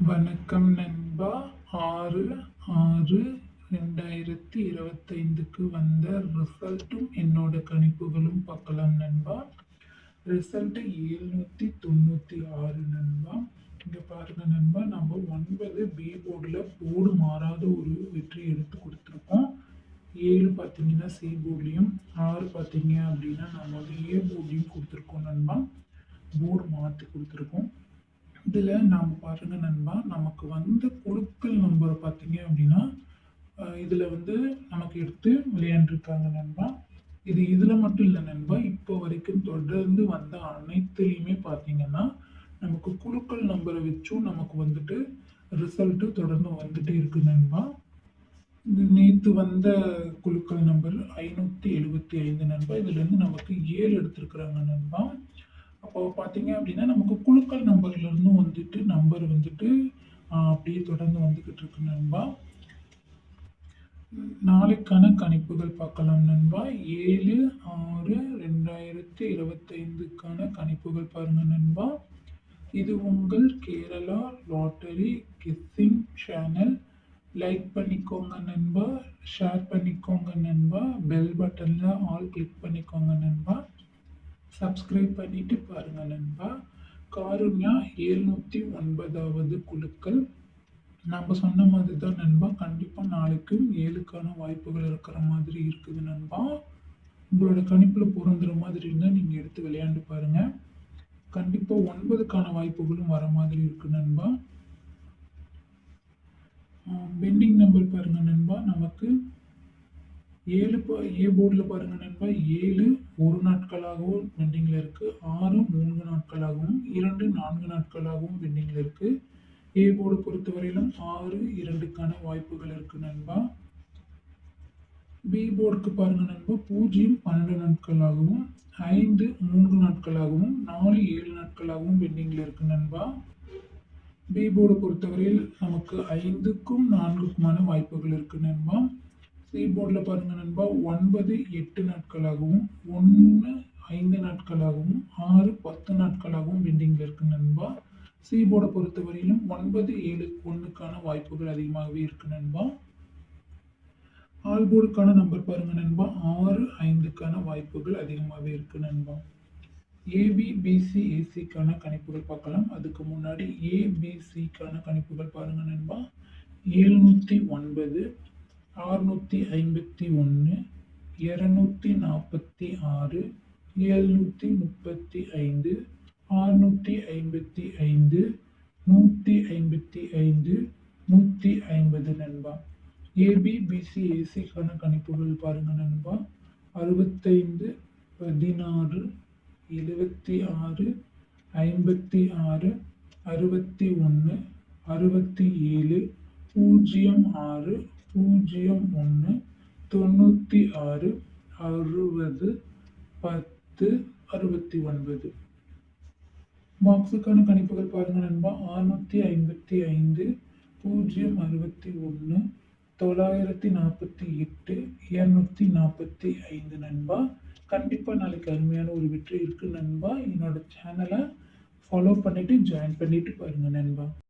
வணக்கம் நண்பா. 6/6/2025க்கு வந்த ரிசல்ட்டும் என்னோட கணிப்புகளும் பார்க்கலாம் நண்பா. ரிசல்ட் 796 நண்பா. இங்க பாருங்க நண்பா, நம்ம 9 பி போர்டில் போர்டு மாறாத ஒரு வெற்றி எடுத்து கொடுத்துருக்கோம். 7 பார்த்தீங்கன்னா சி போர்ட்லையும், 6 பார்த்தீங்க அப்படின்னா நம்ம வந்து ஏ போர்ட்லையும் கொடுத்துருக்கோம் நண்பா. போர்டு மாற்றி கொடுத்துருக்கோம். இதில் நாம் பாருங்க நண்பா, நமக்கு வந்து குழுக்கள் நம்பரை பார்த்தீங்க அப்படின்னா இதில் வந்து நமக்கு எடுத்து விளையாண்டுருக்காங்க நண்பா. இது இதில் மட்டும் இல்லை நண்பா, இப்போ வரைக்கும் தொடர்ந்து வந்த அனைத்துலேயுமே பார்த்தீங்கன்னா நமக்கு குழுக்கள் நம்பரை வச்சும் நமக்கு வந்துட்டு ரிசல்ட்டு தொடர்ந்து வந்துட்டு இருக்கு நண்பா. இது நேற்று வந்த குழுக்கள் நம்பர் 575 நண்பா. இதுலேருந்து நமக்கு 7 எடுத்திருக்கிறாங்க நண்பா. அப்போ பார்த்தீங்க அப்படின்னா நமக்கு குழுக்கள் நம்பர்லேருந்து வந்துட்டு நம்பர் வந்துட்டு அப்படியே தொடர்ந்து வந்துக்கிட்டு இருக்கு நண்பா. நாளைக்கான கணிப்புகள் பார்க்கலாம் நண்பா. 7/6/2025க்கான கணிப்புகள் பாருங்க நண்பா. இது உங்கள் Kerala lottery guessing channel. Like பண்ணிக்கோங்க நண்பா, ஷேர் பண்ணிக்கோங்க நண்பா, பெல் பட்டனில் ஆல் கிளிக் பண்ணிக்கோங்க நண்பா, சப்ஸ்கிரைப் பண்ணிட்டு பாருங்க நண்பா. காருண்யா 709வது குழுக்கள். நம்ம சொன்ன மாதிரி தான் நண்பா, கண்டிப்பாக நாளைக்கும் 7க்கான வாய்ப்புகள் இருக்கிற மாதிரி இருக்குது நண்பா. உங்களோட கணிப்பில் பொருந்துற மாதிரி இருந்தால் நீங்கள் எடுத்து விளையாண்டு பாருங்க. கண்டிப்பாக 9க்கான வாய்ப்புகளும் வர மாதிரி இருக்கு நண்பா. பெண்டிங் நம்பர் பாருங்க நண்பா, நமக்கு 7 ஏ போர்டில் பாருங்க நண்பா, 7 1 நாட்களாகவும் பெண்டிங்கில் இருக்குது, 6 3 நாட்களாகவும், 2 4 நாட்களாகவும் பெண்டிங்கில் இருக்குது. ஏ போர்டு பொறுத்தவரையிலும் 6 2க்கான வாய்ப்புகள் இருக்கு நண்பா. பி போர்டுக்கு பாருங்க நண்பா, 0 12 நாட்களாகவும், 5 3 நாட்களாகவும், 4 7 நாட்களாகவும் பெண்டிங்கில் இருக்கு நண்பா. பி போர்டு பொறுத்தவரையில் நமக்கு 5க்கும் 4க்குமான வாய்ப்புகள் இருக்கு நண்பா. சி போர்டில் பாருங்க நண்பா, 9 8 நாட்களாகவும், 1 5 நாட்களாகவும், 6 10 நாட்களாகவும் பெண்டிங்கில் இருக்கு நண்பா. சி போர்டை பொறுத்தவரையிலும் 9 7 1க்கான வாய்ப்புகள் அதிகமாகவே இருக்கு நண்பா. ஆல் போர்டுக்கான நம்பர் பாருங்க நண்பா, 6 5க்கான வாய்ப்புகள் அதிகமாகவே இருக்கு நண்பா. ஏபிபிசி ஏசிக்கான கணிப்புகள் பார்க்கலாம். அதுக்கு முன்னாடி ஏபிசிக்கான கணிப்புகள் பாருங்க நண்பா. 709 651 246 735 655 155 150 நண்பா. ஏபிபிசி ஏசிக்கான கணிப்புகள் பாருங்க நண்பா. 65 16 76 56 61 67 06 01 96 60 10 69. பாக்ஸுக்கான கணிப்புகள் பாருங்க நண்பா. 655 061 948 245 நண்பா. கண்டிப்பாக நாளைக்கு அருமையான ஒரு வெற்றி இருக்கு நண்பா. என்னோட சேனலை ஃபாலோ பண்ணிட்டு ஜாயின் பண்ணிட்டு பாருங்க நண்பா.